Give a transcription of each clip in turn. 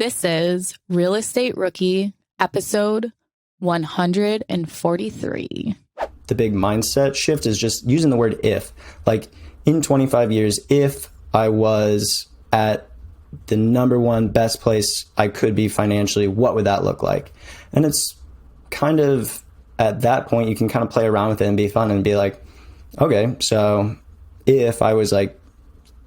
This is Real Estate Rookie, episode 143. The big mindset shift is just using the word if. Like in 25 years, if I was at the number one best place I could be financially, what would that look like? And it's kind of at that point, you can kind of play around with it and be fun and be like, okay, so if I was like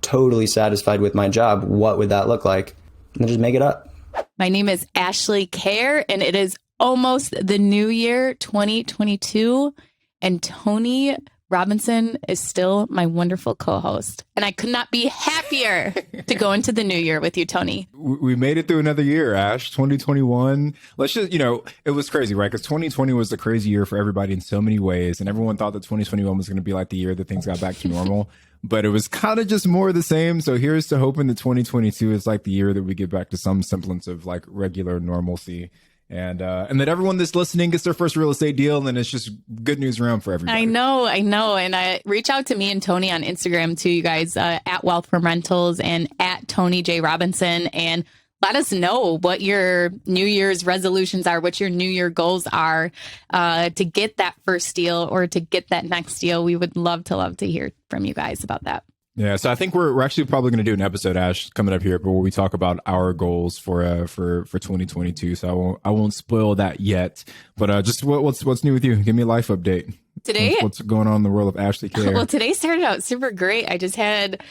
totally satisfied with my job, what would that look like? And then just make it up. My name is Ashley Kerr, and it is almost the new year, 2022. And Tony Robinson is still my wonderful co-host. And I could not be happier to go into the new year with you, Tony. We made it through another year, Ash. 2021. Let's just, it was crazy, right? Because 2020 was a crazy year for everybody in so many ways. And everyone thought that 2021 was going to be like the year that things got back to normal. But it was kind of just more of the same. So here's to hoping that 2022 is like the year that we get back to some semblance of like regular normalcy. And that everyone that's listening gets their first real estate deal, and it's just good news around for everybody. I know. And reach out to me and Tony on Instagram too, you guys, at Wealth from Rentals and at Tony J. Robinson, and let us know what your New Year's resolutions are, what your New Year goals are to get that first deal or to get that next deal. We would love to hear from you guys about that. Yeah, so I think we're actually probably going to do an episode, Ash, coming up here, but where we talk about our goals for 2022. So I won't spoil that yet. But just what's new with you? Give me a life update. Today, what's going on in the world of Ashley Kerr? Well, today started out super great. I just had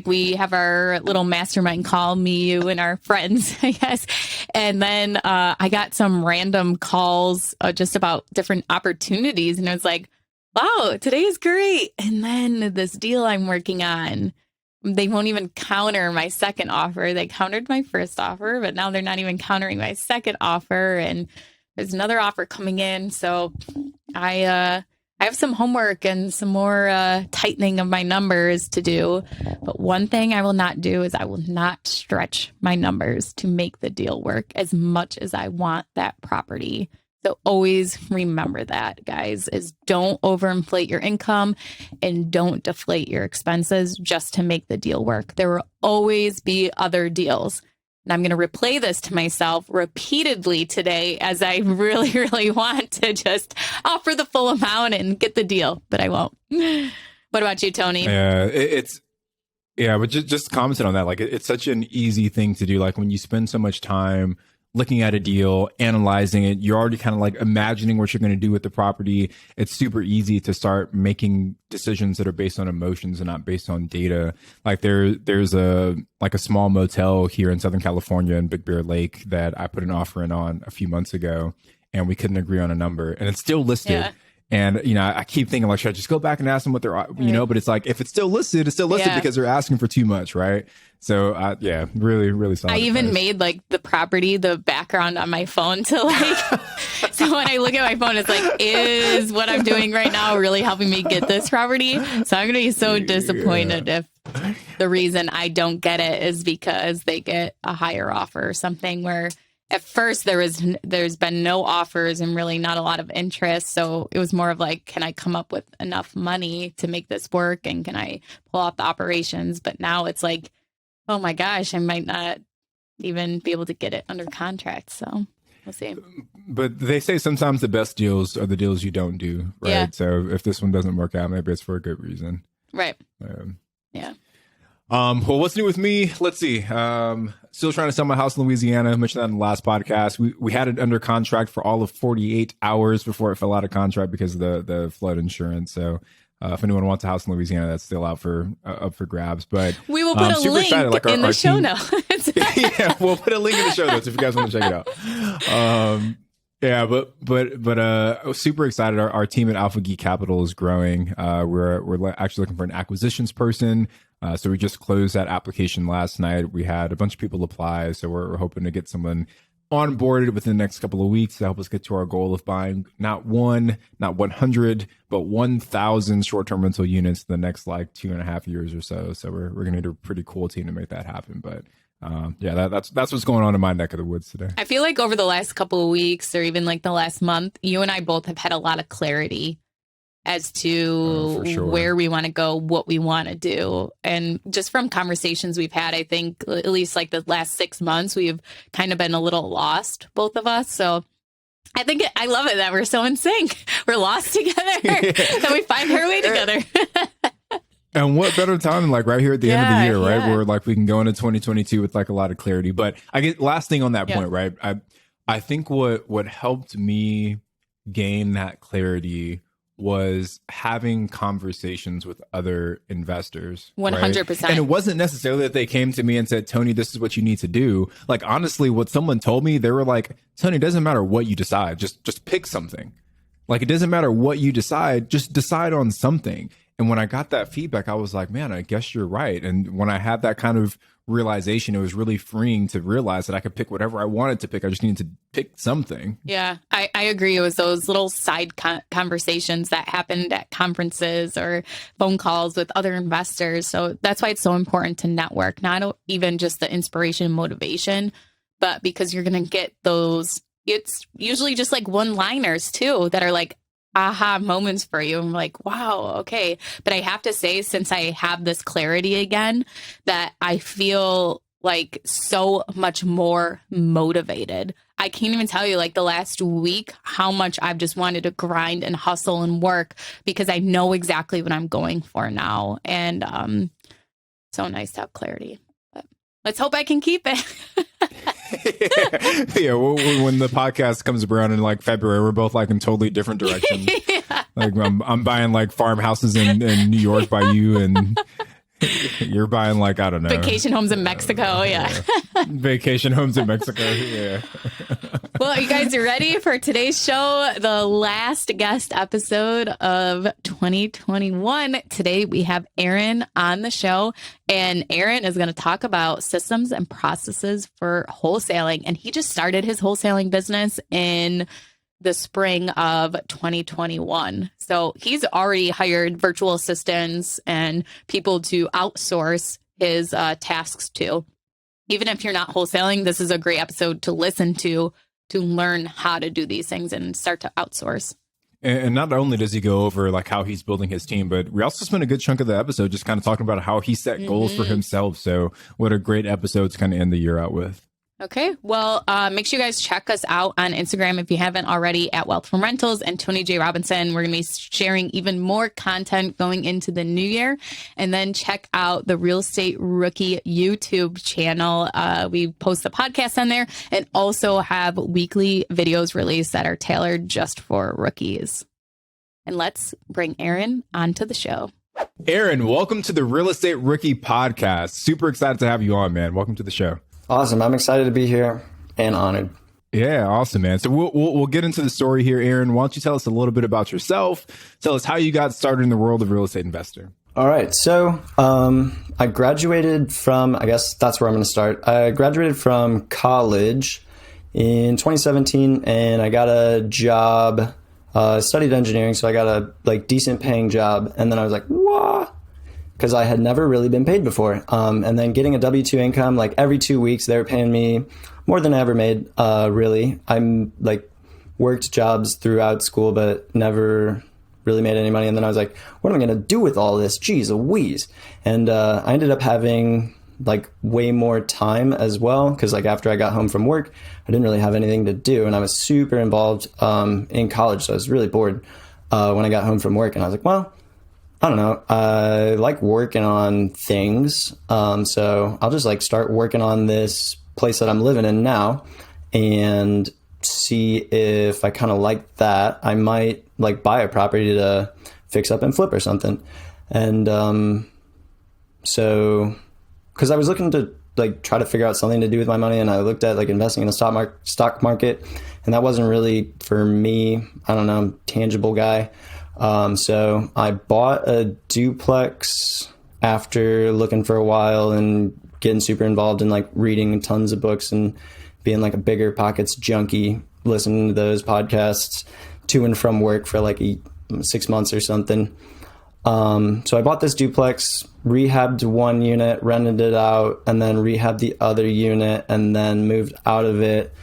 we have our little mastermind call, me, you, and our friends, I guess. And then I got some random calls just about different opportunities, and I was like, wow, today is great. And then this deal I'm working on, they won't even counter my second offer. They countered my first offer, but now they're not even countering my second offer. And there's another offer coming in. So I have some homework and some more tightening of my numbers to do. But one thing I will not do is I will not stretch my numbers to make the deal work as much as I want that property. So always remember that, guys, is don't overinflate your income and don't deflate your expenses just to make the deal work. There will always be other deals. And I'm going to replay this to myself repeatedly today as I really, really want to just offer the full amount and get the deal, but I won't. What about you, Tony? But just commenting on that, like it's such an easy thing to do. Like when you spend so much time looking at a deal, analyzing it, you're already kind of like imagining what you're going to do with the property. It's super easy to start making decisions that are based on emotions and not based on data. Like there's a small motel here in Southern California in Big Bear Lake that I put an offer in on a few months ago, and we couldn't agree on a number, and it's still listed. Yeah. And, I keep thinking like, should I just go back and ask them what they're, but it's like, if it's still listed, it's still listed because they're asking for too much. Right. So, really, really solid. I even made the property, the background on my phone to so when I look at my phone, it's like, is what I'm doing right now really helping me get this property? So I'm going to be so disappointed if the reason I don't get it is because they get a higher offer or something where at first there's been no offers and really not a lot of interest. So it was more of like, can I come up with enough money to make this work? And can I pull off the operations? But now it's like, oh my gosh, I might not even be able to get it under contract. So we'll see. But they say sometimes the best deals are the deals you don't do, right? Yeah. So if this one doesn't work out, maybe it's for a good reason. Right. Yeah. Well, what's new with me? Let's see. Still trying to sell my house in Louisiana. I mentioned that in the last podcast. We had it under contract for all of 48 hours before it fell out of contract because of the flood insurance. So if anyone wants a house in Louisiana, that's still up for grabs. But we will put a link in the show notes. Yeah, we'll put a link in the show notes if you guys want to check it out. But super excited. Our team at Alpha Geek Capital is growing. We're actually looking for an acquisitions person. So we just closed that application last night. We had a bunch of people apply. So we're hoping to get someone onboarded within the next couple of weeks to help us get to our goal of buying not 100, but 1,000 short-term rental units in the next 2.5 years or so. So we're going to need a pretty cool team to make that happen. But that's what's going on in my neck of the woods today. I feel like over the last couple of weeks or even the last month, you and I both have had a lot of clarity as to For sure. where we want to go, what we want to do. And just from conversations we've had, I think at least like the last 6 months, we've kind of been a little lost, both of us. So I think I love it that we're so in sync. We're lost together and we find our way together. And what better time than like right here at the end of the year, right? Yeah. Where like we can go into 2022 with like a lot of clarity. But I get last thing on that point, right? I think what helped me gain that clarity was having conversations with other investors. 100%. Right? And it wasn't necessarily that they came to me and said, Tony, this is what you need to do. Like, honestly, what someone told me, they were like, Tony, it doesn't matter what you decide. Just pick something. Like, it doesn't matter what you decide. Just decide on something. And when I got that feedback, I was like, man, I guess you're right. And when I had that kind of realization, it was really freeing to realize that I could pick whatever I wanted to pick. I just needed to pick something. Yeah, I agree. It was those little side conversations that happened at conferences or phone calls with other investors. So that's why it's so important to network, not even just the inspiration and motivation, but because you're going to get those, it's usually just like one-liners too that are like aha moments for you. I'm like, wow, okay. But I have to say, since I have this clarity again, that I feel like so much more motivated. I can't even tell you like the last week how much I've just wanted to grind and hustle and work because I know exactly what I'm going for now. And so nice to have clarity. But let's hope I can keep it. Yeah, when the podcast comes around in like February, we're both like in totally different directions. Yeah. Like I'm buying like farmhouses in New York by you, and you're buying like, I don't know, Vacation homes in Mexico. Yeah. vacation homes in Mexico. Yeah. Well, are you guys ready for today's show? The last guest episode of 2021. Today we have Aaron on the show, and Aaron is going to talk about systems and processes for wholesaling. And he just started his wholesaling business in the spring of 2021. So he's already hired virtual assistants and people to outsource his tasks to. Even if you're not wholesaling, this is a great episode to listen to learn how to do these things and start to outsource. And not only does he go over like how he's building his team, but we also spent a good chunk of the episode just kind of talking about how he set goals for himself. So what a great episode to kind of end the year out with. Okay. Well, make sure you guys check us out on Instagram if you haven't already at Wealth from Rentals and Tony J. Robinson. We're going to be sharing even more content going into the new year. And then check out the Real Estate Rookie YouTube channel. We post the podcast on there and also have weekly videos released that are tailored just for rookies. And let's bring Aaron onto the show. Aaron, welcome to the Real Estate Rookie podcast. Super excited to have you on, man. Welcome to the show. Awesome. I'm excited to be here and honored. Yeah, awesome, man. So we'll get into the story here, Aaron. Why don't you tell us a little bit about yourself? Tell us how you got started in the world of real estate investor. All right. So I graduated from, I guess that's where I'm going to start. I graduated from college in 2017 and I got a job, studied engineering. So I got a decent paying job. And then I was like, what? Because I had never really been paid before. And then getting a W-2 income, like every 2 weeks, they were paying me more than I ever made, really. I'm like worked jobs throughout school, but never really made any money. And then I was like, what am I going to do with all this? Geez Louise. And I ended up having like way more time as well. Because like after I got home from work, I didn't really have anything to do. And I was super involved in college. So I was really bored when I got home from work. And I was like, well, I don't know. I like working on things. So I'll just like start working on this place that I'm living in now and see if I kind of like that. I might like buy a property to fix up and flip or something. And so, because I was looking to like try to figure out something to do with my money, and I looked at like investing in the stock market, and that wasn't really for me. I don't know, tangible guy. So I bought a duplex after looking for a while and getting super involved in like reading tons of books and being like a BiggerPockets junkie, listening to those podcasts to and from work for like 6 months or something. So I bought this duplex, rehabbed one unit, rented it out, and then rehabbed the other unit, and then moved out of it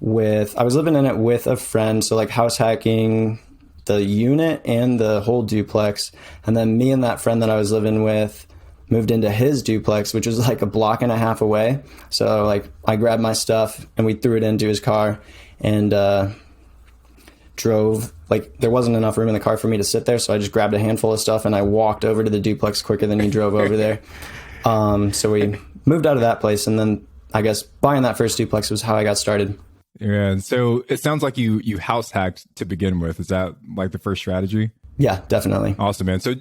I was living in it with a friend. So like house hacking, the unit and the whole duplex. And then me and that friend that I was living with moved into his duplex, which was like a block and a half away. So like I grabbed my stuff and we threw it into his car and drove. Like there wasn't enough room in the car for me to sit there, so I just grabbed a handful of stuff and I walked over to the duplex quicker than he drove over there. So we moved out of that place, and then I guess buying that first duplex was how I got started. Yeah. So it sounds like you house hacked to begin with. Is that like the first strategy? Yeah, definitely. Awesome, man. So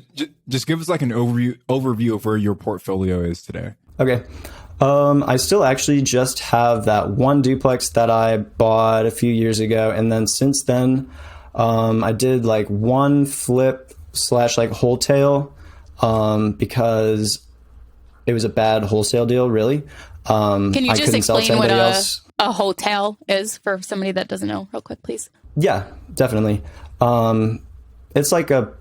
just give us like an overview of where your portfolio is today. Okay. I still actually just have that one duplex that I bought a few years ago. And then since then, I did like one flip / like wholesale, because it was a bad wholesale deal, really. Can you just explain what a hotel is for somebody that doesn't know real quick, please? Yeah, definitely. It's like a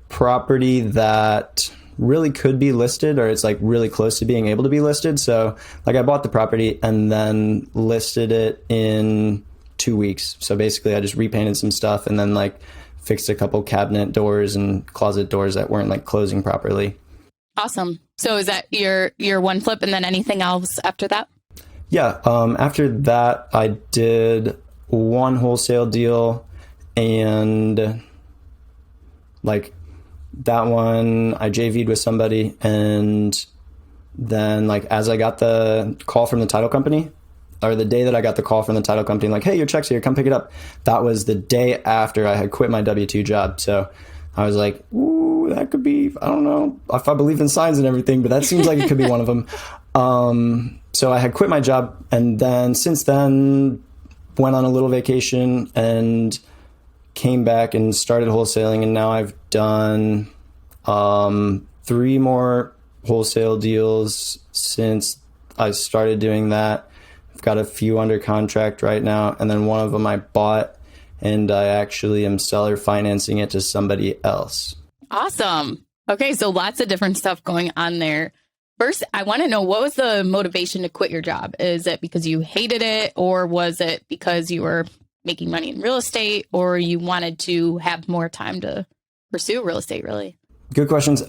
property that really could be listed, or it's like really close to being able to be listed. So like I bought the property and then listed it in 2 weeks. So basically I just repainted some stuff and then like fixed a couple cabinet doors and closet doors that weren't like closing properly. Awesome. So is that your one flip, and then anything else after that? Yeah. After that, I did one wholesale deal, and like that one I JV'd with somebody, and then like as I got the call from the title company, or the day that I got the call from the title company, like, hey, your check's here, come pick it up. That was the day after I had quit my W-2 job. So I was like, ooh, that could be, I don't know if I believe in signs and everything, but that seems like it could be one of them. So I had quit my job, and then since then went on a little vacation and came back and started wholesaling. And now I've done 3 more wholesale deals since I started doing that. I've got a few under contract right now, and then one of them I bought, and I actually am seller financing it to somebody else. Awesome. Okay, so lots of different stuff going on there. First, I want to know, what was the motivation to quit your job? Is it because you hated it, or was it because you were making money in real estate, or you wanted to have more time to pursue real estate, really? Good questions.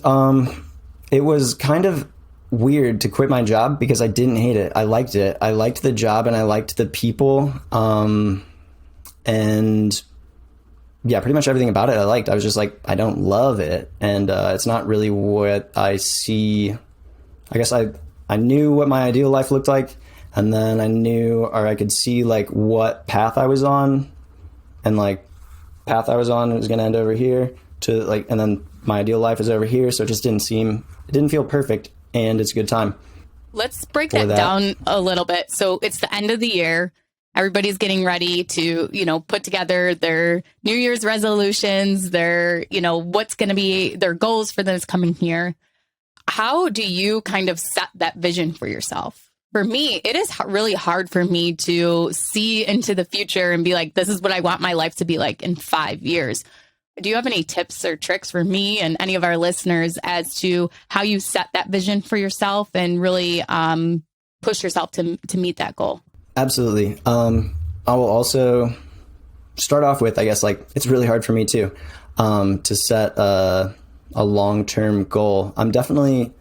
It was kind of weird to quit my job because I didn't hate it. I liked it. I liked the job and I liked the people. And yeah, pretty much everything about it I liked. I was just like, I don't love it. And it's not really what I see. I guess I knew what my ideal life looked like. And then I knew, or I could see like what path I was on, and like path I was on was going to end over here to like, and then my ideal life is over here. So it just didn't feel perfect, and it's a good time. Let's break that down a little bit. So it's the end of the year. Everybody's getting ready to, put together their New Year's resolutions, their, what's going to be their goals for this coming year. How do you kind of set that vision for yourself? For me, it is really hard for me to see into the future and be like, this is what I want my life to be like in 5 years. Do you have any tips or tricks for me and any of our listeners as to how you set that vision for yourself and really push yourself to meet that goal? Absolutely. I will also start off with, I guess, like, it's really hard for me too, to set a long-term goal. I'm definitely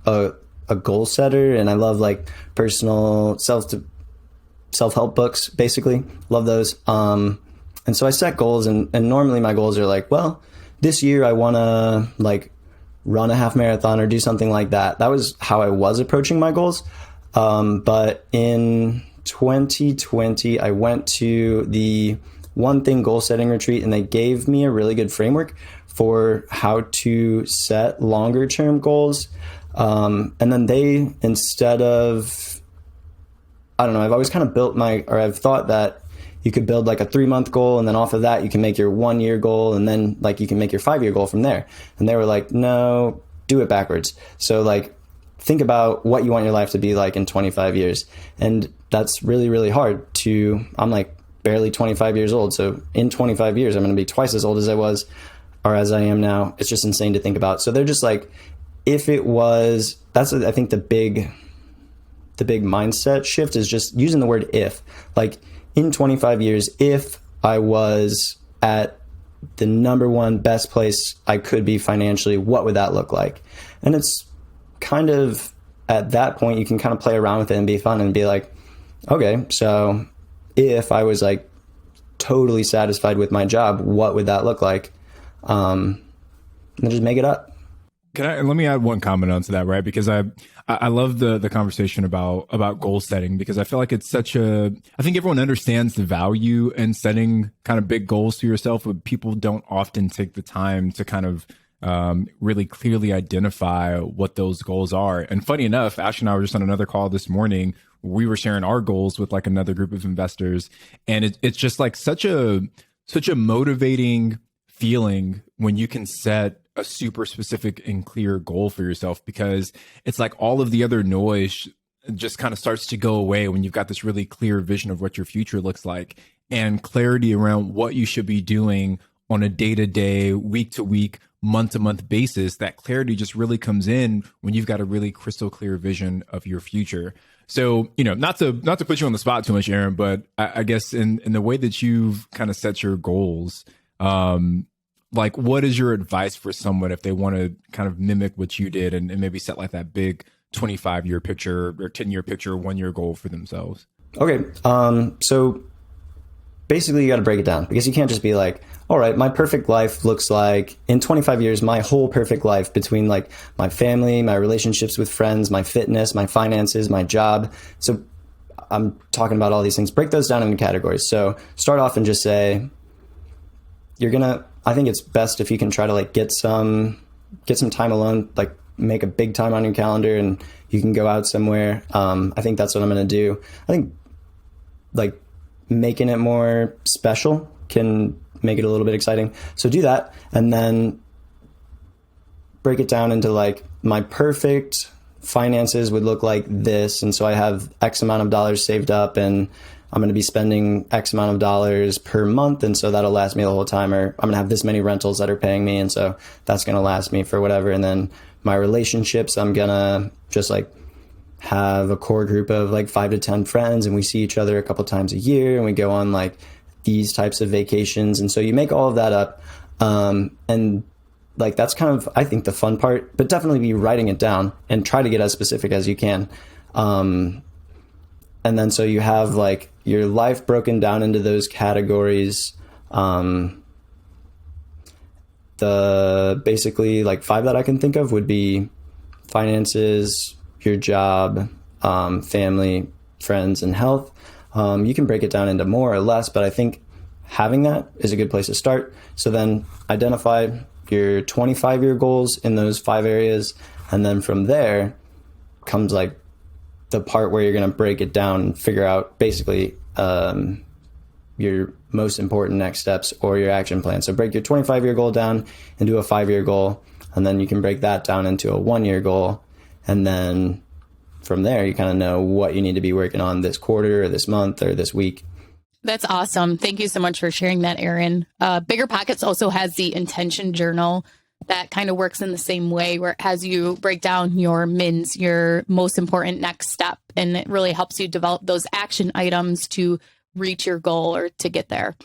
a goal setter, and I love like personal self-help books, basically. Love those. And so I set goals, and normally my goals are like, well, this year I want to like run a half marathon or do something like that. That was how I was approaching my goals. But in 2020, I went to the One Thing goal setting retreat, and they gave me a really good framework for how to set longer term goals. And then they, instead of, I don't know, I've always kind of I've thought that you could build like a 3-month goal, and then off of that, you can make your 1-year goal, and then like you can make your 5-year goal from there. And they were like, no, do it backwards. So like, think about what you want your life to be like in 25 years. And that's really, really hard I'm like barely 25 years old. So in 25 years, I'm going to be twice as old as I was, or as I am now. It's just insane to think about. So they're just like, that's I think the big mindset shift is just using the word if. Like in 25 years, if I was at the number one best place I could be financially, what would that look like? And it's kind of at that point, you can kind of play around with it and be fun and be like, okay, so if I was like totally satisfied with my job, what would that look like? And just make it up. Let me add one comment onto that, right? Because I love the conversation about goal setting, because I feel like it's I think everyone understands the value in setting kind of big goals to yourself, but people don't often take the time to kind of really clearly identify what those goals are. And funny enough, Ash and I were just on another call this morning. We were sharing our goals with like another group of investors, and it's just like such a motivating feeling when you can set a super specific and clear goal for yourself, because it's like all of the other noise just kind of starts to go away when you've got this really clear vision of what your future looks like and clarity around what you should be doing on a day-to-day, week-to-week, month-to-month basis. That clarity just really comes in when you've got a really crystal clear vision of your future. So, not to put you on the spot too much, Aaron, but I guess in the way that you've kind of set your goals, like, what is your advice for someone if they want to kind of mimic what you did and maybe set like that big 25-year picture or 10-year picture, 1-year goal for themselves? Okay. So basically you got to break it down, because you can't just be like, all right, my perfect life looks like in 25 years, my whole perfect life between like my family, my relationships with friends, my fitness, my finances, my job. So I'm talking about all these things. Break those down into categories. So start off and just say, I think it's best if you can try to like get some time alone, like make a big time on your calendar and you can go out somewhere. I think that's what I'm going to do. I think like making it more special can make it a little bit exciting. So do that, and then break it down into like my perfect finances would look like this. And so I have X amount of dollars saved up and I'm going to be spending X amount of dollars per month. And so that'll last me the whole time, or I'm going to have this many rentals that are paying me. And so that's going to last me for whatever. And then my relationships, I'm going to just like have a core group of like 5 to 10 friends, and we see each other a couple times a year and we go on like these types of vacations. And so you make all of that up. And like, that's kind of, I think, the fun part, but definitely be writing it down and try to get as specific as you can. And then so you have like your life broken down into those categories. The basically like 5 that I can think of would be finances, your job, family, friends, and health. You can break it down into more or less, but I think having that is a good place to start. So then identify your 25-year goals in those 5 areas. And then from there comes like the part where you're going to break it down and figure out basically your most important next steps or your action plan. So break your 25-year goal down into a 5-year goal, and then you can break that down into a 1-year goal. And then from there, you kind of know what you need to be working on this quarter or this month or this week. That's awesome. Thank you so much for sharing that, Aaron. BiggerPockets also has the intention journal that kind of works in the same way, where it has you break down your MINs, your most important next step, and it really helps you develop those action items to reach your goal or to get there.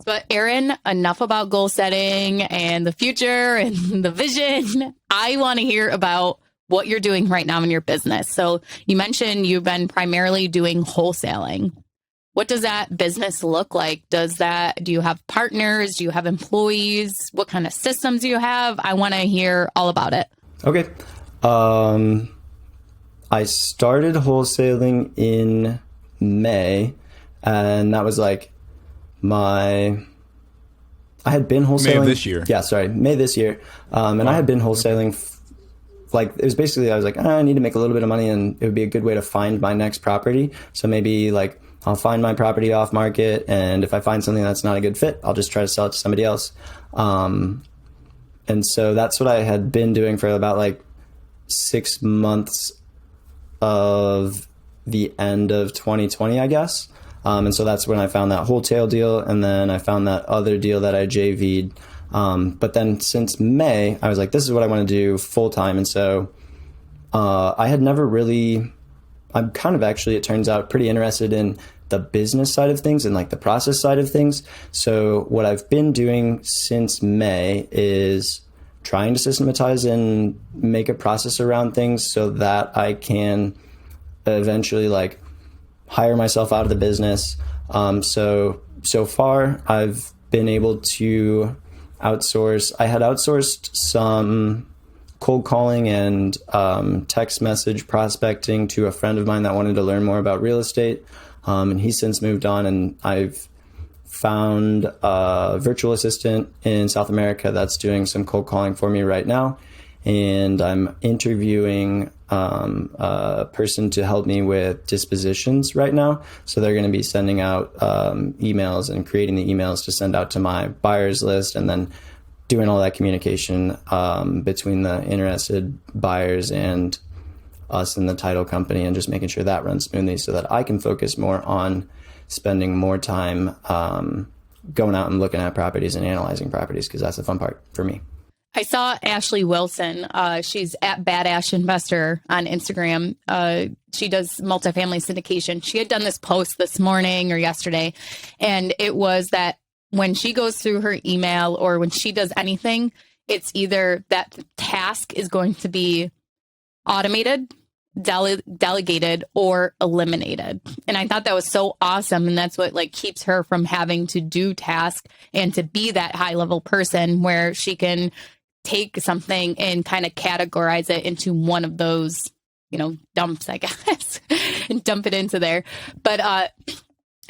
But Aaron, enough about goal setting and the future and the vision. I want to hear about what you're doing right now in your business. So you mentioned you've been primarily doing wholesaling. What does that business look like? Do you have partners? Do you have employees? What kind of systems do you have? I want to hear all about it. Okay. I started wholesaling in May, and that was like I had been wholesaling. May of this year. Yeah, sorry. May this year. And I had been wholesaling it was basically, I was like, I need to make a little bit of money and it would be a good way to find my next property. So maybe like I'll find my property off market, and if I find something that's not a good fit, I'll just try to sell it to somebody else. And so that's what I had been doing for about like 6 months of the end of 2020, I guess. And so that's when I found that wholesale deal, and then I found that other deal that I JV'd. But then since May, I was like, this is what I want to do full time. And so I had never really, I'm kind of actually, it turns out, pretty interested in the business side of things and like the process side of things. So what I've been doing since May is trying to systematize and make a process around things so that I can eventually like hire myself out of the business. So far I've been able to outsource. I had outsourced some cold calling and text message prospecting to a friend of mine that wanted to learn more about real estate. And he's since moved on, and I've found a virtual assistant in South America that's doing some cold calling for me right now. And I'm interviewing a person to help me with dispositions right now. So they're going to be sending out emails and creating the emails to send out to my buyers list, and then doing all that communication between the interested buyers and us in the title company, and just making sure that runs smoothly so that I can focus more on spending more time going out and looking at properties and analyzing properties, because that's the fun part for me. I saw Ashley Wilson. She's at Badash Investor on Instagram. She does multifamily syndication. She had done this post this morning or yesterday, and it was that when she goes through her email or when she does anything, it's either that the task is going to be automated, delegated, or eliminated. And I thought that was so awesome. And that's what like keeps her from having to do tasks and to be that high level person where she can take something and kind of categorize it into one of those, dumps, I guess, and dump it into there. But,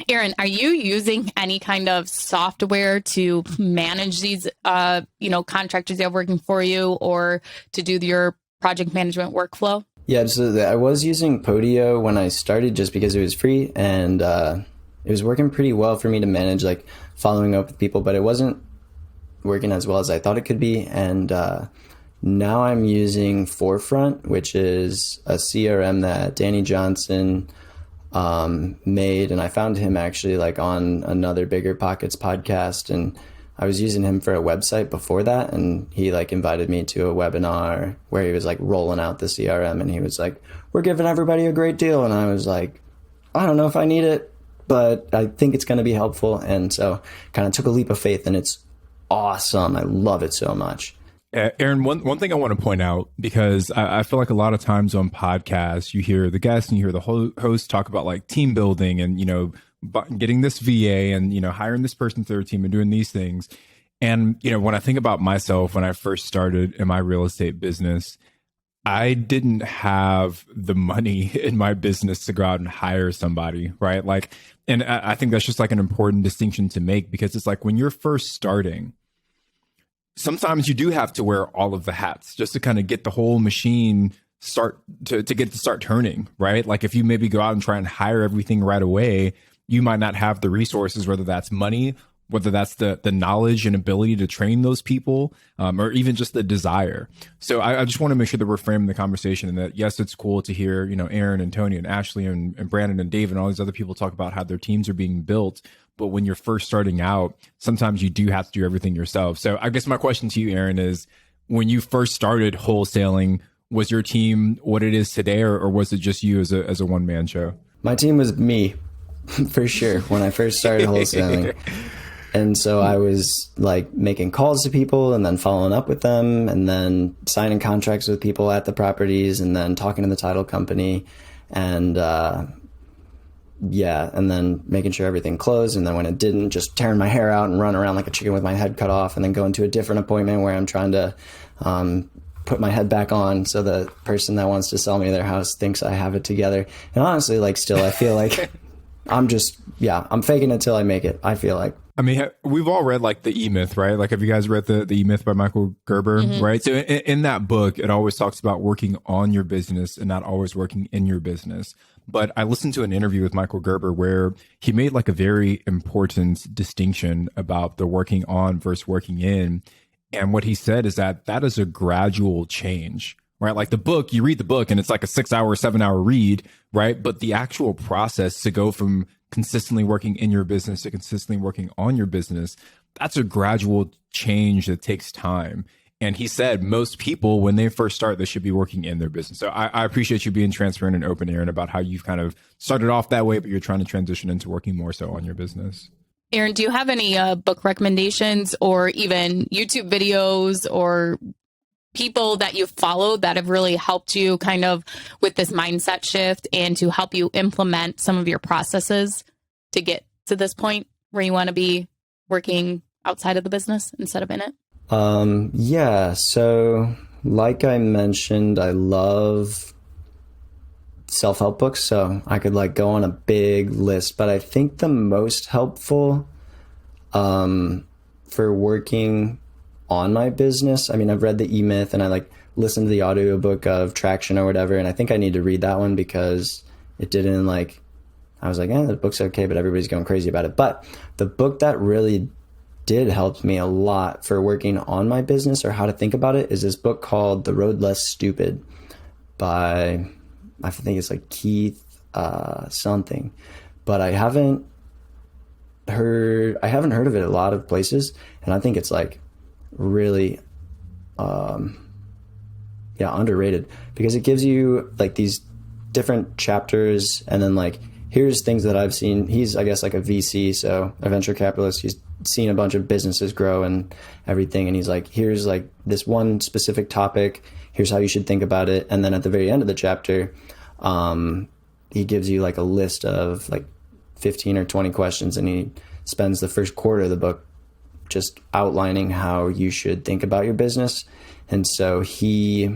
Aaron, are you using any kind of software to manage these, contractors you have working for you, or to do your project management workflow? Yeah, absolutely. I was using Podio when I started just because it was free, and it was working pretty well for me to manage like following up with people, but it wasn't working as well as I thought it could be. And now I'm using Forefront, which is a CRM that Danny Johnson made, and I found him actually like on another BiggerPockets podcast, and I was using him for a website before that, and he like invited me to a webinar where he was like rolling out the CRM, and he was like, "We're giving everybody a great deal," and I was like, "I don't know if I need it, but I think it's going to be helpful." And so kind of took a leap of faith, and it's awesome. I love it so much. Aaron, one thing I want to point out, because I feel like a lot of times on podcasts, you hear the guests and you hear the host talk about like team building and, getting this VA and, hiring this person to their team and doing these things. And, when I think about myself, when I first started in my real estate business, I didn't have the money in my business to go out and hire somebody, right? Like, and I think that's just like an important distinction to make, because it's like when you're first starting, sometimes you do have to wear all of the hats just to kind of get the whole machine start turning, right? Like if you maybe go out and try and hire everything right away, you might not have the resources, whether that's money, whether that's the knowledge and ability to train those people, or even just the desire. So I just want to make sure that we're framing the conversation, and that, yes, it's cool to hear, Aaron and Tony and Ashley and Brandon and Dave and all these other people talk about how their teams are being built. But when you're first starting out, sometimes you do have to do everything yourself. So I guess my question to you, Aaron, is when you first started wholesaling, was your team what it is today, or was it just you as a one-man show? My team was me, for sure, when I first started wholesaling. And so I was like making calls to people and then following up with them and then signing contracts with people at the properties and then talking to the title company and and then making sure everything closed. And then when it didn't, just tearing my hair out and running around like a chicken with my head cut off, and then going to a different appointment where I'm trying to put my head back on so the person that wants to sell me their house thinks I have it together. And honestly, like still, I feel like I'm faking it till I make it, I feel like. I mean, we've all read like the E-Myth, right? Like, have you guys read the E-Myth by Michael Gerber, right? So in that book, it always talks about working on your business and not always working in your business. But I listened to an interview with Michael Gerber where he made like a very important distinction about the working on versus working in. And what he said is that is a gradual change, right? Like the book, you read the book and it's like a 6-hour, 7-hour read, right? But the actual process to go from consistently working in your business to consistently working on your business, that's a gradual change that takes time. And he said most people, when they first start, they should be working in their business. So I appreciate you being transparent and open, Aaron, about how you've kind of started off that way, but you're trying to transition into working more so on your business. Aaron, do you have any book recommendations or even YouTube videos or people that you've followed that have really helped you kind of with this mindset shift and to help you implement some of your processes to get to this point where you want to be working outside of the business instead of in it? Yeah. So like I mentioned, I love self-help books. So I could like go on a big list, but I think the most helpful, for working on my business. I mean, I've read the E-Myth and I like listened to the audiobook of Traction or whatever. And I think I need to read that one because it didn't like, I was like, the book's okay, but everybody's going crazy about it. But the book that really did help me a lot for working on my business or how to think about it is this book called The Road Less Stupid by, I think it's like Keith something, but I haven't heard of it a lot of places. And I think it's like really underrated because it gives you like these different chapters and then like here's things that I've seen. He's, I guess, like a VC, so a venture capitalist. He's seen a bunch of businesses grow and everything, and he's like, here's like this one specific topic, here's how you should think about it. And then at the very end of the chapter, he gives you like a list of like 15 or 20 questions, and he spends the first quarter of the book just outlining how you should think about your business. And so he,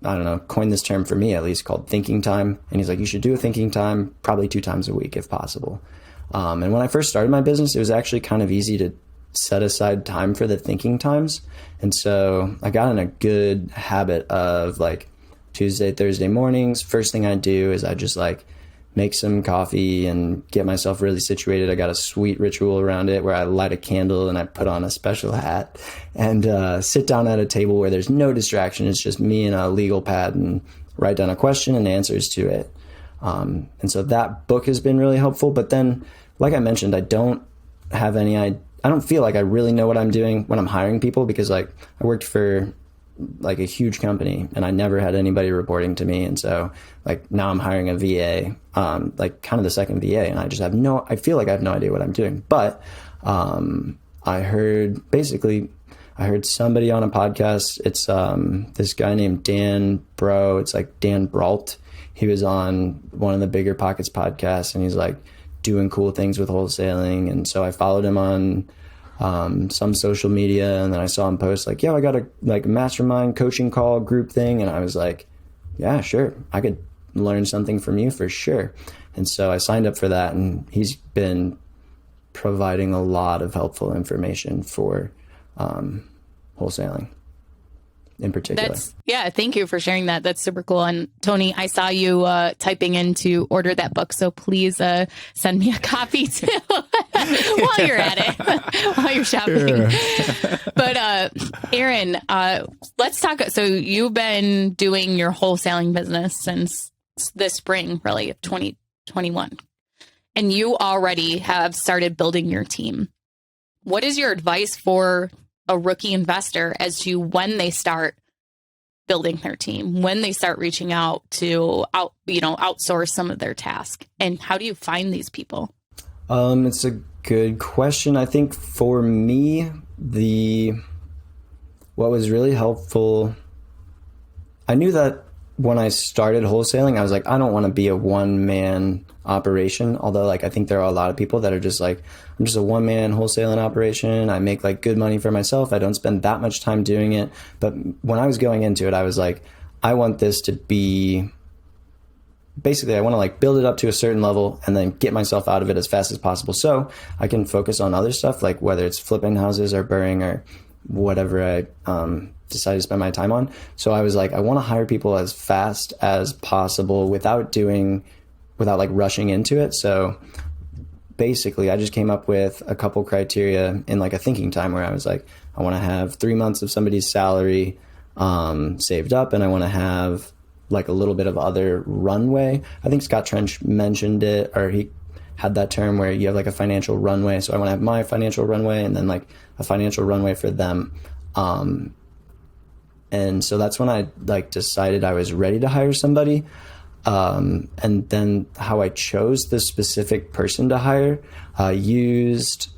I don't know, coined this term for me at least called thinking time. And he's like, you should do a thinking time probably 2 times a week if possible. And when I first started my business, it was actually kind of easy to set aside time for the thinking times. And so I got in a good habit of like Tuesday, Thursday mornings. First thing I do is I just like make some coffee and get myself really situated. I got a sweet ritual around it where I light a candle and I put on a special hat and sit down at a table where there's no distraction. It's just me and a legal pad and write down a question and answers to it. And so that book has been really helpful. But then, like I mentioned, I don't feel like I really know what I'm doing when I'm hiring people because like I worked for like a huge company and I never had anybody reporting to me. And so like now I'm hiring a VA, like kind of the second VA, and I just I feel like I have no idea what I'm doing. But I heard somebody on a podcast. It's this guy named Dan Bro. It's like Dan Brault. He was on one of the BiggerPockets podcasts and he's like doing cool things with wholesaling. And so I followed him on some social media, and then I saw him post like, I got a mastermind coaching call group thing. And I was like, yeah, sure. I could learn something from you for sure. And so I signed up for that, and he's been providing a lot of helpful information for wholesaling in particular. Thank you for sharing that. That's super cool. And Tony, I saw you typing in to order that book, so please send me a copy too while you're at it, while you're shopping. Sure. But Aaron, let's talk. So you've been doing your wholesaling business since this spring, really, of 2021, and you already have started building your team. What is your advice for a rookie investor as to when they start building their team, when they start reaching out to outsource some of their tasks, and how do you find these people? It's a good question. I think for me, what was really helpful, I knew that when I started wholesaling, I was like, I don't want to be a one-man operation. Although like, I think there are a lot of people that are just like, I'm just a one-man wholesaling operation. I make like good money for myself. I don't spend that much time doing it. But when I was going into it, I was like, I want this to be, basically I want to like build it up to a certain level and then get myself out of it as fast as possible. So I can focus on other stuff, like whether it's flipping houses or burring or whatever I decide to spend my time on. So I was like, I want to hire people as fast as possible without like rushing into it. So basically I just came up with a couple criteria in like a thinking time where I was like, I want to have 3 months of somebody's salary saved up, and I want to have like a little bit of other runway. I think Scott Trench mentioned it, or he had that term where you have like a financial runway. So I want to have my financial runway and then like a financial runway for them. And so that's when I like decided I was ready to hire somebody. And then how I chose the specific person to hire, used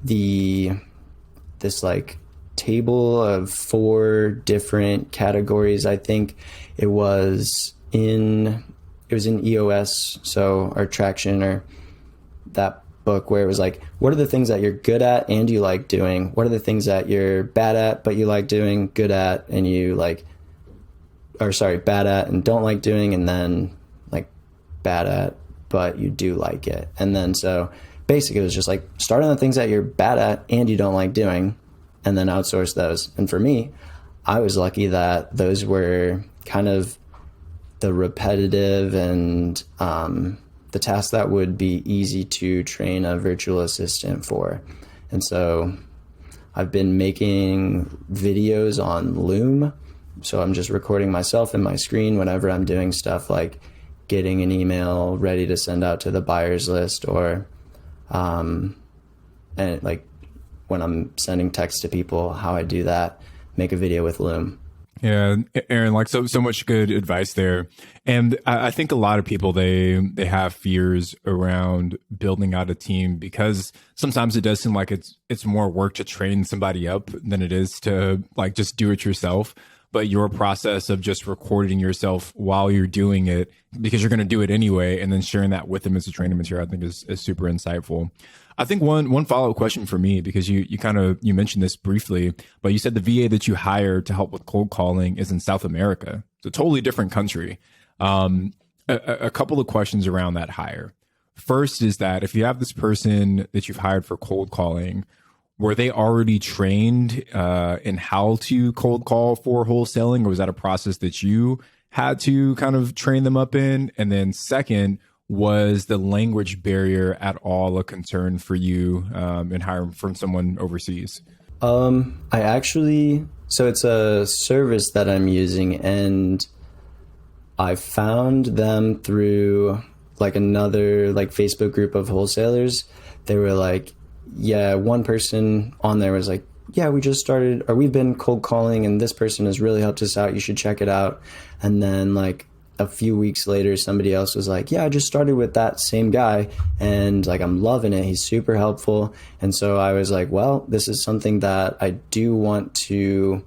this like table of 4 different categories. I think it was in EOS, so our traction, or that book, where it was like, what are the things that you're good at and you like doing? What are the things that you're bad at but you like doing, good at and you like, or sorry, bad at and don't like doing, and then like bad at but you do like it. And then so basically it was just like, start on the things that you're bad at and you don't like doing, and then outsource those. And for me, I was lucky that those were kind of the repetitive and the tasks that would be easy to train a virtual assistant for. And so I've been making videos on Loom. So I'm just recording myself in my screen whenever I'm doing stuff like getting an email ready to send out to the buyer's list, or and like when I'm sending text to people, how I do that, make a video with Loom. Yeah, Aaron, like so much good advice there. And I think a lot of people, they have fears around building out a team, because sometimes it does seem like it's more work to train somebody up than it is to like just do it yourself. But your process of just recording yourself while you're doing it, because you're going to do it anyway, and then sharing that with them as a training material, I think is super insightful. I think one follow-up question for me, because you mentioned this briefly, but you said the VA that you hired to help with cold calling is in South America. It's a totally different country. A couple of questions around that hire. First is that if you have this person that you've hired for cold calling, were they already trained in how to cold call for wholesaling, or was that a process that you had to kind of train them up in? And then second, was the language barrier at all a concern for you in hiring from someone overseas? So it's a service that I'm using, and I found them through like another like Facebook group of wholesalers. They were like, yeah, one person on there was like, yeah, we just started, or we've been cold calling and this person has really helped us out. You should check it out. And then like a few weeks later, somebody else was like, yeah, I just started with that same guy and like, I'm loving it. He's super helpful. And so I was like, well, this is something that I do want to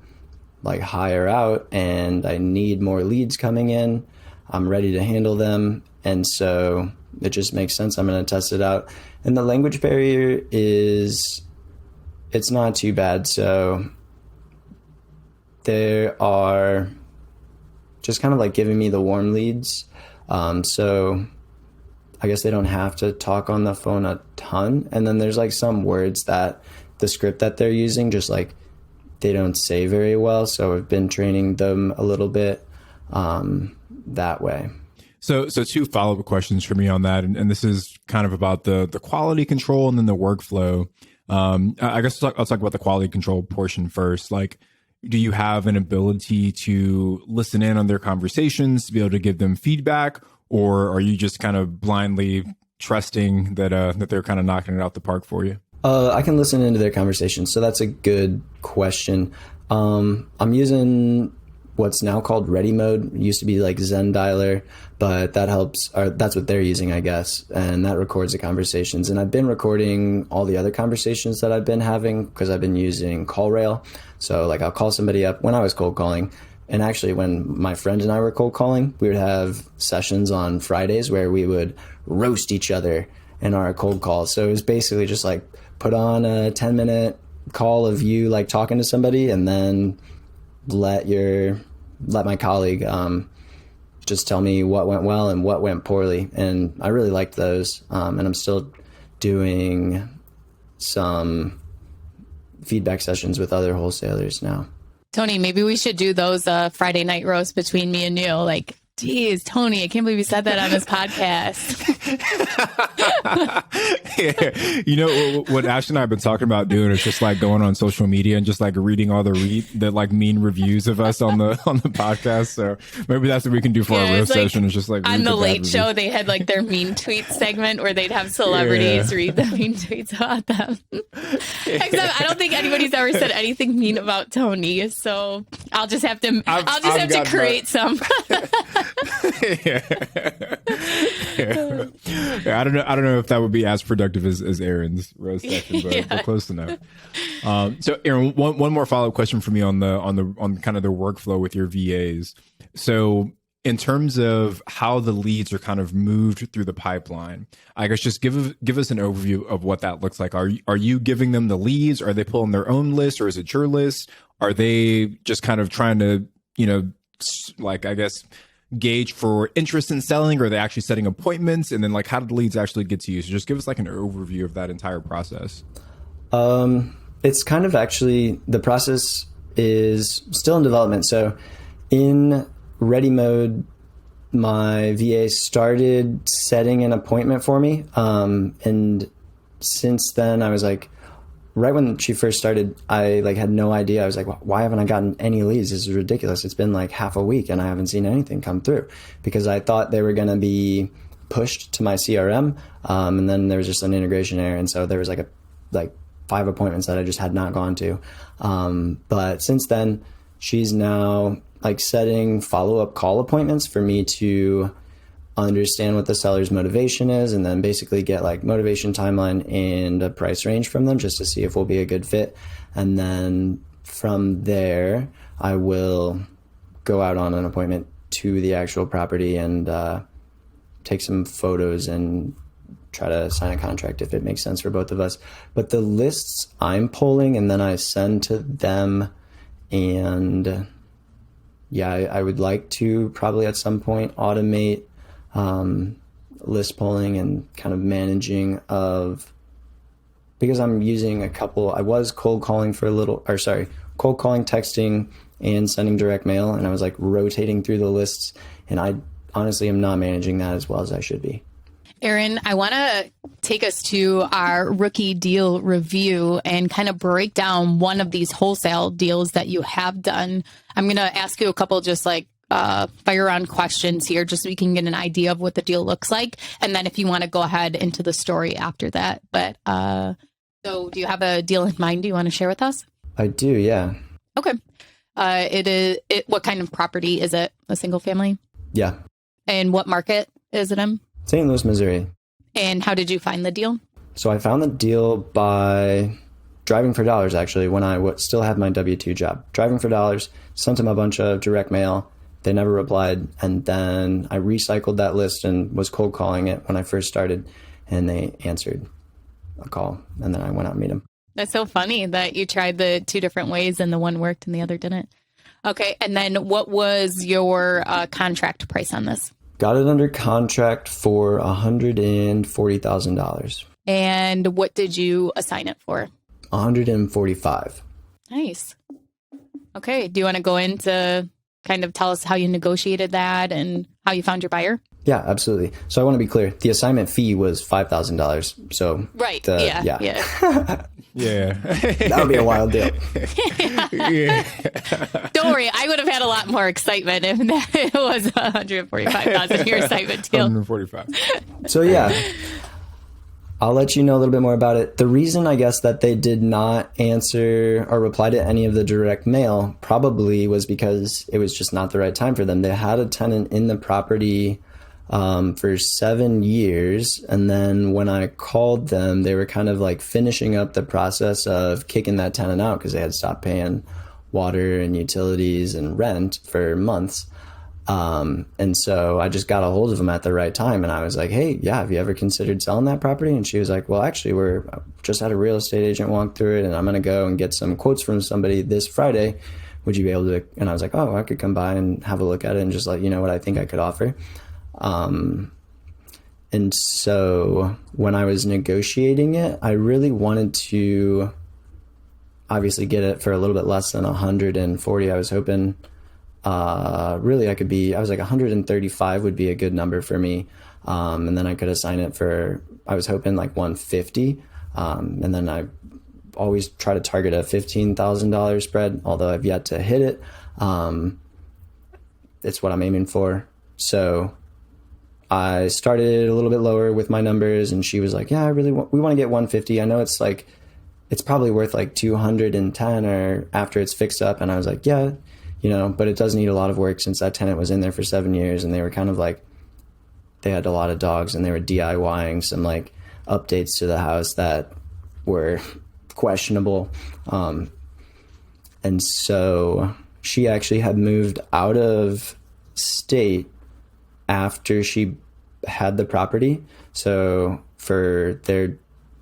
like hire out, and I need more leads coming in. I'm ready to handle them. And so it just makes sense. I'm going to test it out. And the language barrier it's not too bad. So there are just kind of like giving me the warm leads. So I guess they don't have to talk on the phone a ton. And then there's like some words that the script that they're using, just like they don't say very well. So I've been training them a little bit that way. So 2 follow-up questions for me on that. And this is kind of about the quality control and then the workflow. I guess I'll talk about the quality control portion first. Like, do you have an ability to listen in on their conversations, to be able to give them feedback, or are you just kind of blindly trusting that they're kind of knocking it out the park for you? I can listen into their conversations. So that's a good question. I'm using what's now called Ready Mode. It used to be like Zen Dialer, but that helps, or that's what they're using, I guess. And that records the conversations. And I've been recording all the other conversations that I've been having because I've been using CallRail. So like I'll call somebody up when I was cold calling. And actually when my friend and I were cold calling, we would have sessions on Fridays where we would roast each other in our cold calls. So it was basically just like put on a 10-minute call of you like talking to somebody, and then let my colleague just tell me what went well and what went poorly. And I really liked those. And I'm still doing some feedback sessions with other wholesalers now. Tony, maybe we should do those Friday night roasts between me and you. Like, geez, Tony, I can't believe you said that on this podcast. Yeah. You know what Ash and I have been talking about doing is just like going on social media and just like reading all the like mean reviews of us on the podcast. So maybe that's what we can do for our roast session. Is just like on the Late reviews. Show, they had like their mean tweets segment where they'd have celebrities read the mean tweets about them. Except I don't think anybody's ever said anything mean about Tony, so I'll just have to have to create some. Yeah. I don't know if that would be as productive as Aaron's roast session, but close enough. So Aaron, one more follow-up question for me on kind of the workflow with your VAs. So in terms of how the leads are kind of moved through the pipeline, I guess just give us an overview of what that looks like. Are you giving them the leads? Are they pulling their own list, or is it your list? Are they just kind of trying to, like, I guess, gauge for interest in selling, or are they actually setting appointments? And then like, how do the leads actually get to you? So just give us like an overview of that entire process. It's kind of actually, the process is still in development. So in ready mode, my VA started setting an appointment for me. And since then I was like, right when she first started, I like had no idea. I was like, why haven't I gotten any leads? This is ridiculous. It's been like half a week and I haven't seen anything come through, because I thought they were going to be pushed to my CRM. And then there was just an integration error. And so there was like 5 appointments that I just had not gone to. But since then, she's now like setting follow-up call appointments for me to understand what the seller's motivation is, and then basically get like motivation timeline and a price range from them just to see if we'll be a good fit. And then from there, I will go out on an appointment to the actual property and take some photos and try to sign a contract if it makes sense for both of us. But the lists I'm pulling and then I send to them, and I would like to probably at some point automate list pulling and kind of managing of, because I'm using I was cold calling cold calling, texting, and sending direct mail. And I was like rotating through the lists, and I honestly am not managing that as well as I should be. Aaron, I want to take us to our rookie deal review and kind of break down one of these wholesale deals that you have done. I'm going to ask you a couple just like fire round questions here, just so we can get an idea of what the deal looks like. And then if you want to go ahead into the story after that. But so do you have a deal in mind you want to share with us? I do, yeah. Okay. What kind of property is it? A single family? Yeah. And what market is it in? St. Louis, Missouri. And how did you find the deal? So I found the deal by driving for dollars, actually, when I still had my W-2 job. Driving for dollars, sent them a bunch of direct mail. They never replied. And then I recycled that list and was cold calling it when I first started. And they answered a call. And then I went out and met them. That's so funny that you tried the 2 different ways and the one worked and the other didn't. Okay. And then what was your contract price on this? Got it under contract for $140,000. And what did you assign it for? $145,000. Nice. Okay. Do you want to go into kind of tell us how you negotiated that and how you found your buyer? Yeah, absolutely. So I want to be clear. The assignment fee was $5,000. So right. Yeah. Yeah. That would be a wild deal. Yeah. Don't worry. I would have had a lot more excitement if it was $145,000 your assignment deal. 145. So yeah, I'll let you know a little bit more about it. The reason I guess that they did not answer or reply to any of the direct mail probably was because it was just not the right time for them. They had a tenant in the property for 7 years. And then when I called them, they were kind of like finishing up the process of kicking that tenant out because they had stopped paying water and utilities and rent for months. And so I just got a hold of them at the right time. And I was like, hey, yeah, have you ever considered selling that property? And she was like, well, actually, we're just had a real estate agent walk through it, and I'm going to go and get some quotes from somebody this Friday. Would you be able to? And I was like, oh, I could come by and have a look at it and just let you know what I think I could offer. And so when I was negotiating it, I really wanted to obviously get it for a little bit less than 140. I was hoping, really I was like 135 would be a good number for me. And then I could assign it for, I was hoping like 150. And then I always try to target a $15,000 spread, although I've yet to hit it. It's what I'm aiming for. So I started a little bit lower with my numbers, and she was like, yeah, we want to get 150. I know it's like, it's probably worth like 210 or after it's fixed up. And I was like, yeah, but it does need a lot of work since that tenant was in there for 7 years, and they were kind of like, they had a lot of dogs, and they were DIYing some like updates to the house that were questionable. And so she actually had moved out of state after she had the property. So for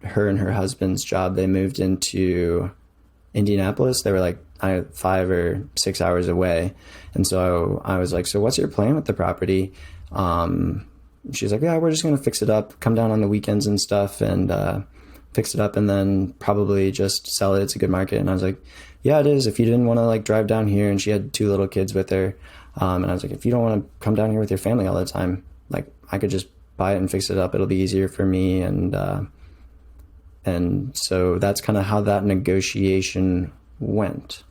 her and her husband's job, they moved into Indianapolis. They were like 5 or 6 hours away. And so I was like, so what's your plan with the property? She's like, yeah, we're just going to fix it up, come down on the weekends and stuff, and fix it up, and then probably just sell it. It's a good market. And I was like, yeah, it is. If you didn't want to like drive down here, and she had 2 little kids with her. And I was like, if you don't want to come down here with your family all the time, like I could just buy it and fix it up. It'll be easier for me. And so that's kind of how that negotiation went.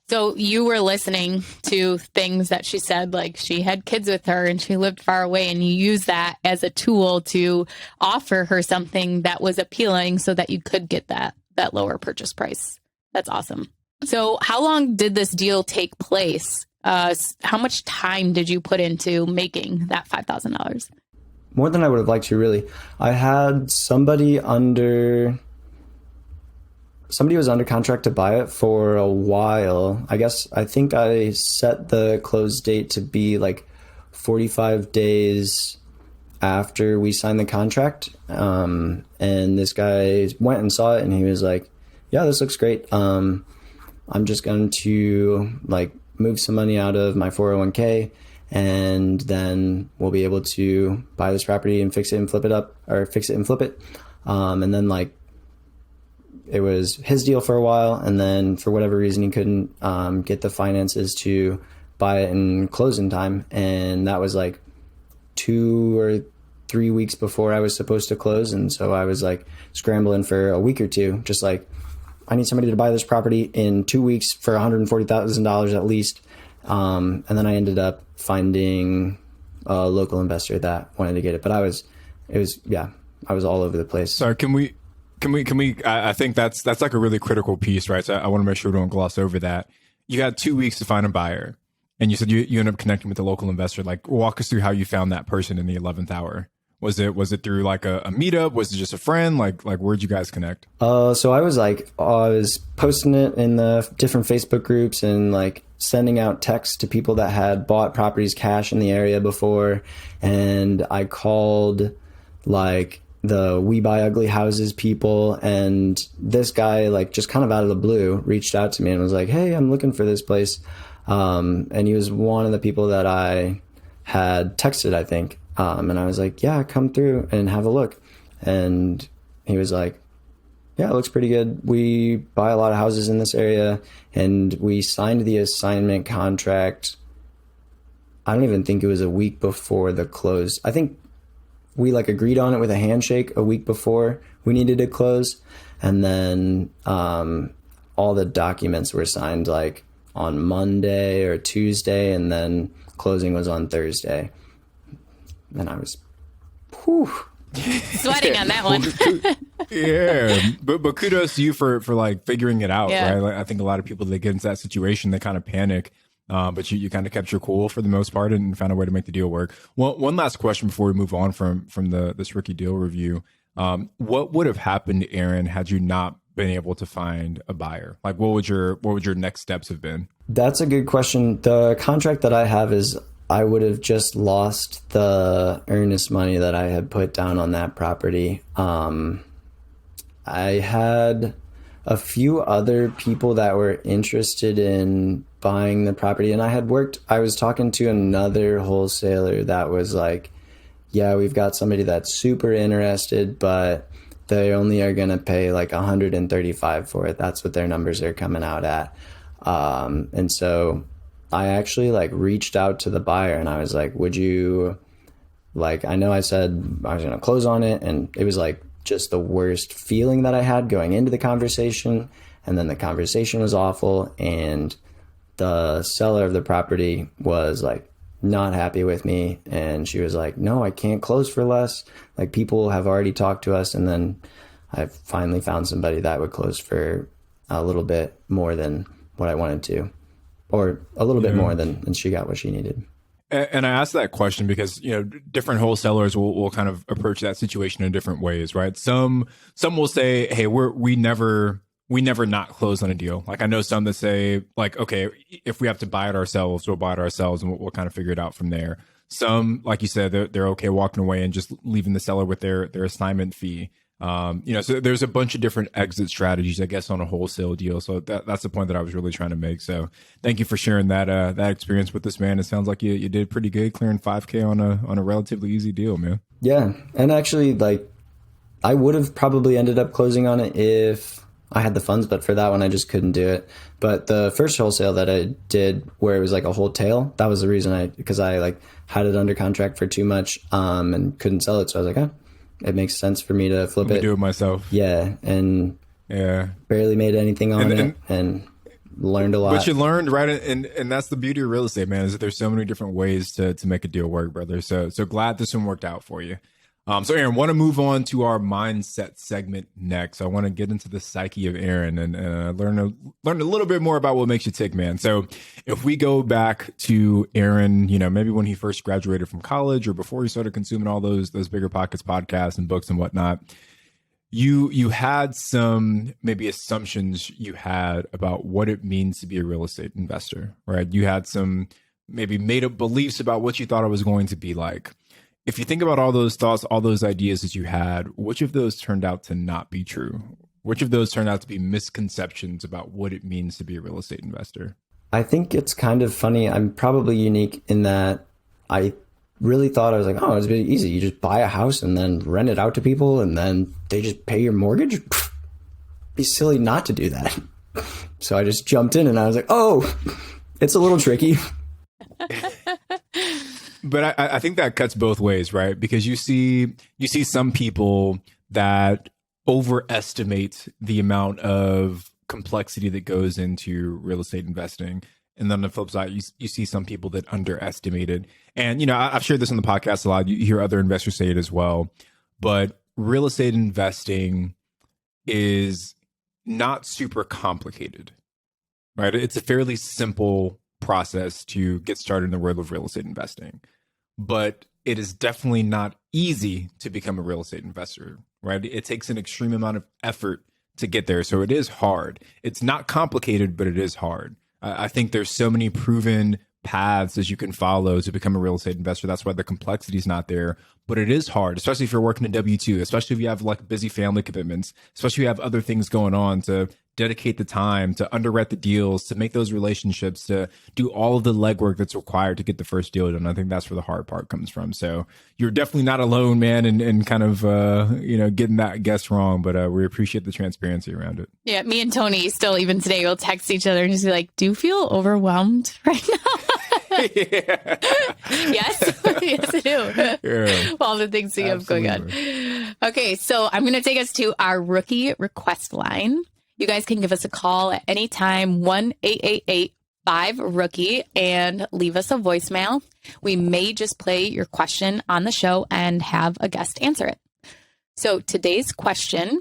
So you were listening to things that she said, like she had kids with her and she lived far away, and you used that as a tool to offer her something that was appealing so that you could get that lower purchase price. That's awesome. So how long did this deal take place? How much time did you put into making that $5,000? More than I would have liked to, really. I had somebody was under contract to buy it for a while. I think I set the close date to be like 45 days after we signed the contract. And this guy went and saw it, and he was like, yeah, this looks great. I'm just going to like move some money out of my 401k, and then we'll be able to buy this property and fix it and flip it up, or fix it and flip it. And then like, it was his deal for a while, and then for whatever reason he couldn't get the finances to buy it and close in time, and that was like 2 or 3 weeks before I was supposed to close. And so I was like scrambling for a week or two, just like, I need somebody to buy this property in 2 weeks for $140,000 at least. And then I ended up finding a local investor that wanted to get it, but I was all over the place. Sorry, can we, I think that's like a really critical piece, right? So I want to make sure we don't gloss over that. You got 2 weeks to find a buyer, and you said you ended up connecting with the local investor. Like, walk us through how you found that person in the 11th hour. Was it through like a meetup? Was it just a friend? Like where'd you guys connect? So I was posting it in the different Facebook groups and like sending out texts to people that had bought properties cash in the area before. And I called like the We Buy Ugly Houses people, and this guy like just kind of out of the blue reached out to me and was like, hey, I'm looking for this place. And he was one of the people that I had texted, I think. And I was like, yeah, come through and have a look. And he was like, yeah, it looks pretty good. We buy a lot of houses in this area, and we signed the assignment contract. I don't even think it was a week before the close. I think we like agreed on it with a handshake a week before we needed to close. And then all the documents were signed like on Monday or Tuesday, and then closing was on Thursday. And I was sweating on that one. Yeah, but kudos to you for like figuring it out, yeah. Right? Like, I think a lot of people that get into that situation, they kind of panic, but you kind of kept your cool for the most part and found a way to make the deal work. Well, one last question before we move on from this rookie deal review. What would have happened, Aaron, had you not been able to find a buyer? Like, what would your next steps have been? That's a good question. The contract that I have is I would have just lost the earnest money that I had put down on that property. I had a few other people that were interested in buying the property, and I was talking to another wholesaler that was like, yeah, we've got somebody that's super interested, but they only are going to pay like $135 for it. That's what their numbers are coming out at. And so I actually like reached out to the buyer, and I was like, would you Like, I know I said I was going to close on it, and it was like just the worst feeling that I had going into the conversation. And then the conversation was awful, and the seller of the property was like not happy with me, and she was like, no, I can't close for less. Like, people have already talked to us. And then I finally found somebody that would close for a little bit more than what I wanted to, or a little bit more than she got what she needed. And I asked that question because, you know, different wholesalers will kind of approach that situation in different ways, right? Some will say, hey, we never not close on a deal. Like, I know some that say, like, okay, if we have to buy it ourselves, we'll buy it ourselves, and we'll kind of figure it out from there. Some, like you said, they're okay walking away and just leaving the seller with their assignment fee. You know, so there's a bunch of different exit strategies, I guess, on a wholesale deal. So that's the point that I was really trying to make. So thank you for sharing that experience with this, man. It sounds like you did pretty good, clearing $5,000 on a relatively easy deal, man. Yeah, and actually, like, I would have probably ended up closing on it if I had the funds, but for that one, I just couldn't do it. But the first wholesale that I did, where it was like a whole tail, that was the reason because I like had it under contract for too much, and couldn't sell it. So I was like, oh, it makes sense for me to flip it. Do it myself. Yeah. And barely made anything on it, and learned a lot. But you learned, right? And that's the beauty of real estate, man, is that there's so many different ways to make a deal work, brother. So glad this one worked out for you. So Aaron, want to move on to our mindset segment next. I want to get into the psyche of Aaron and learn a little bit more about what makes you tick, man. So if we go back to Aaron, you know, maybe when he first graduated from college or before he started consuming all those BiggerPockets podcasts and books and whatnot, you had some maybe assumptions you had about what it means to be a real estate investor, right? You had some maybe made up beliefs about what you thought it was going to be like. If you think about all those thoughts, all those ideas that you had, which of those turned out to not be true? Which of those turned out to be misconceptions about what it means to be a real estate investor? I think it's kind of funny. I'm probably unique in that I really thought, I was like, oh, it's really easy. You just buy a house and then rent it out to people, and then they just pay your mortgage. It'd be silly not to do that. So I just jumped in, and I was like, oh, it's a little tricky. But I think that cuts both ways, right? Because you see some people that overestimate the amount of complexity that goes into real estate investing. And then on the flip side, you see some people that underestimate it. And, you know, I've shared this on the podcast a lot. You hear other investors say it as well. But real estate investing is not super complicated, right? It's a fairly simple process to get started in the world of real estate investing. But it is definitely not easy to become a real estate investor, right? It takes an extreme amount of effort to get there. So it is hard. It's not complicated, but it is hard. I think there's so many proven paths as you can follow to become a real estate investor. That's why the complexity is not there. But it is hard, especially if you're working a W-2, especially if you have like busy family commitments, especially if you have other things going on, to dedicate the time, to underwrite the deals, to make those relationships, to do all of the legwork that's required to get the first deal done. I think that's where the hard part comes from. So you're definitely not alone, man, and kind of, getting that guess wrong, but we appreciate the transparency around it. Yeah, me and Tony still, even today, will text each other and just be like, do you feel overwhelmed right now? Yes, yes, I do. Yeah. All the things we have going on. Okay, so I'm going to take us to our rookie request line. You guys can give us a call at any time, 1-888-5-ROOKIE, and leave us a voicemail. We may just play your question on the show and have a guest answer it. So today's question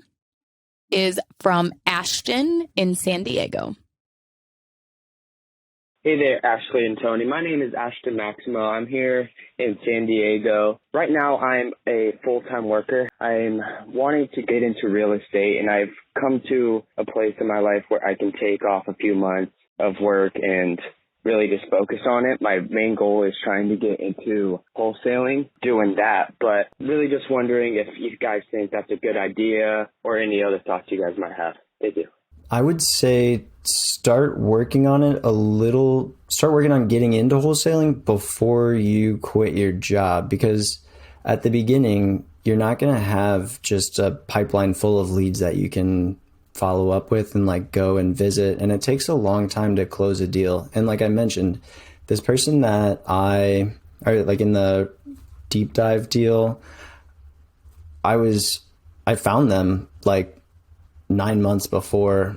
is from Ashton in San Diego. Hey there, Ashley and Tony. My name is Ashton Maximo. I'm here in San Diego. Right now, I'm a full-time worker. I'm wanting to get into real estate, and I've come to a place in my life where I can take off a few months of work and really just focus on it. My main goal is trying to get into wholesaling, doing that, but really just wondering if you guys think that's a good idea or any other thoughts you guys might have. Thank you. I would say start working on it a little, start working on getting into wholesaling before you quit your job, because at the beginning, you're not going to have just a pipeline full of leads that you can follow up with and like go and visit. And it takes a long time to close a deal. And like I mentioned, this person that in the deep dive deal, I found them like 9 months before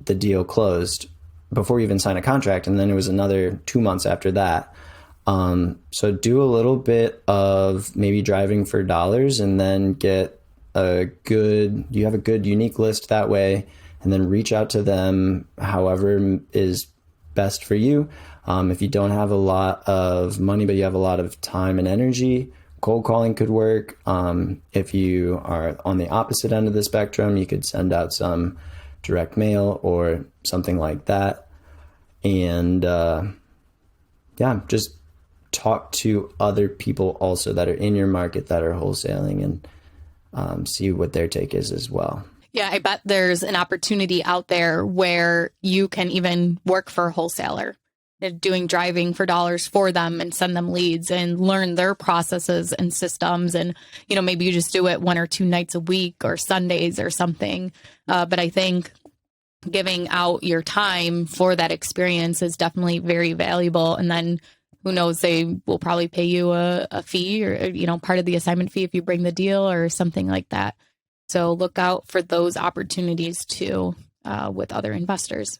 the deal closed, before we even signed a contract. And then it was another 2 months after that. So do a little bit of maybe driving for dollars, and then get you have a good unique list that way, and then reach out to them however is best for you. If you don't have a lot of money, but you have a lot of time and energy, cold calling could work. If you are on the opposite end of the spectrum, you could send out some direct mail or something like that. And just talk to other people also that are in your market that are wholesaling, and see what their take is as well. Yeah, I bet there's an opportunity out there where you can even work for a wholesaler, doing driving for dollars for them and send them leads and learn their processes and systems. And, maybe you just do it 1 or 2 nights a week or Sundays or something. But I think giving out your time for that experience is definitely very valuable. And then who knows, they will probably pay you a fee or, part of the assignment fee if you bring the deal or something like that. So look out for those opportunities too, with other investors.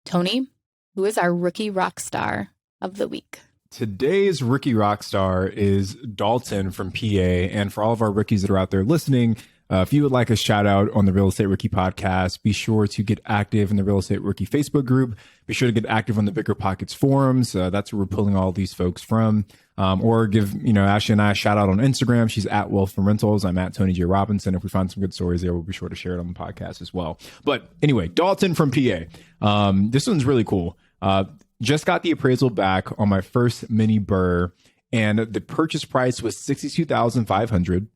Tony, who is our rookie rockstar of the week? Today's rookie rockstar is Dalton from PA. And for all of our rookies that are out there listening, if you would like a shout out on the Real Estate Rookie podcast, be sure to get active in the Real Estate Rookie Facebook group. Be sure to get active on the BiggerPockets forums. That's where we're pulling all these folks from. Or give, Ashley and I a shout out on Instagram. She's at Wealth from Rentals. I'm at Tony J. Robinson. If we find some good stories there, we'll be sure to share it on the podcast as well. But anyway, Dalton from PA. This one's really cool. Just got the appraisal back on my first mini burr, and the purchase price was $62,500.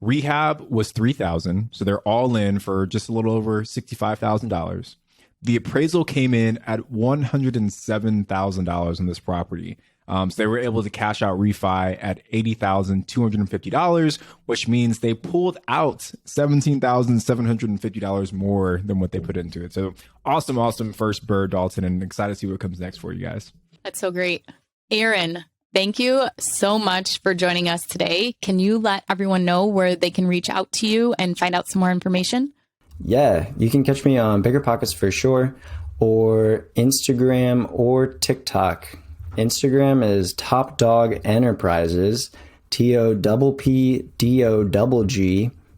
Rehab was $3,000, so they're all in for just a little over $65,000. The appraisal came in at $107,000 on this property. So they were able to cash out refi at $80,250, which means they pulled out $17,750 more than what they put into it. So awesome first bird, Dalton, and excited to see what comes next for you guys. That's so great. Aaron, thank you so much for joining us today. Can you let everyone know where they can reach out to you and find out some more information? Yeah, you can catch me on BiggerPockets for sure, or Instagram or TikTok. Instagram is Top Dog Enterprises, TOPPDOGG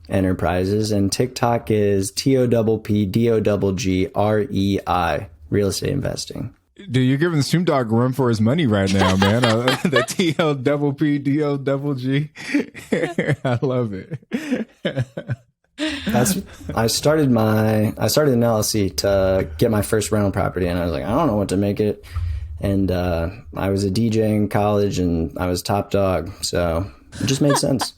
Enterprises, and TikTok is TOPPDOGGREI, Real Estate Investing. Dude, you're giving Snoop Dogg a run for his money right now, man. The TOPPDOGG. I love it. I started an LLC to get my first rental property, and I was like, I don't know what to make it. And I was a DJ in college, and I was top dog, so it just made sense.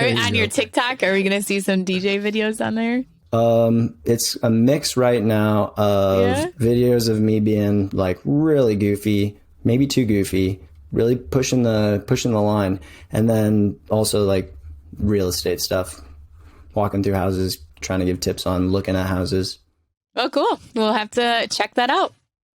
On your TikTok, are we going to see some DJ videos on there? It's a mix right now of videos of me being like really goofy, maybe too goofy, really pushing the line, and then also like real estate stuff, walking through houses, trying to give tips on looking at houses. Oh, cool. We'll have to check that out.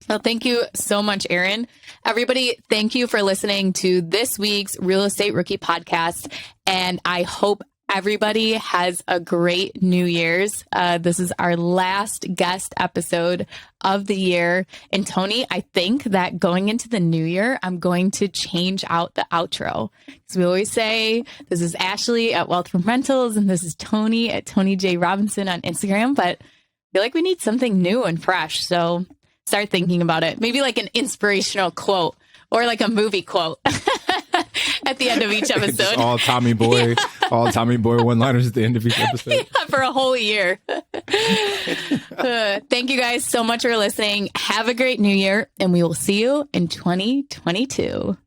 Well, thank you so much, Aaron. Everybody, thank you for listening to this week's Real Estate Rookie podcast. And I hope everybody has a great New Year's. This is our last guest episode of the year. And Tony, I think that going into the new year, I'm going to change out the outro. Because we always say, this is Ashley at Wealth from Rentals, and this is Tony at Tony J. Robinson on Instagram. But I feel like we need something new and fresh. So start thinking about it. Maybe like an inspirational quote or like a movie quote at the end of each episode. Just all Tommy Boy one-liners at the end of each episode. Yeah, for a whole year. Thank you guys so much for listening. Have a great new year, and we will see you in 2022.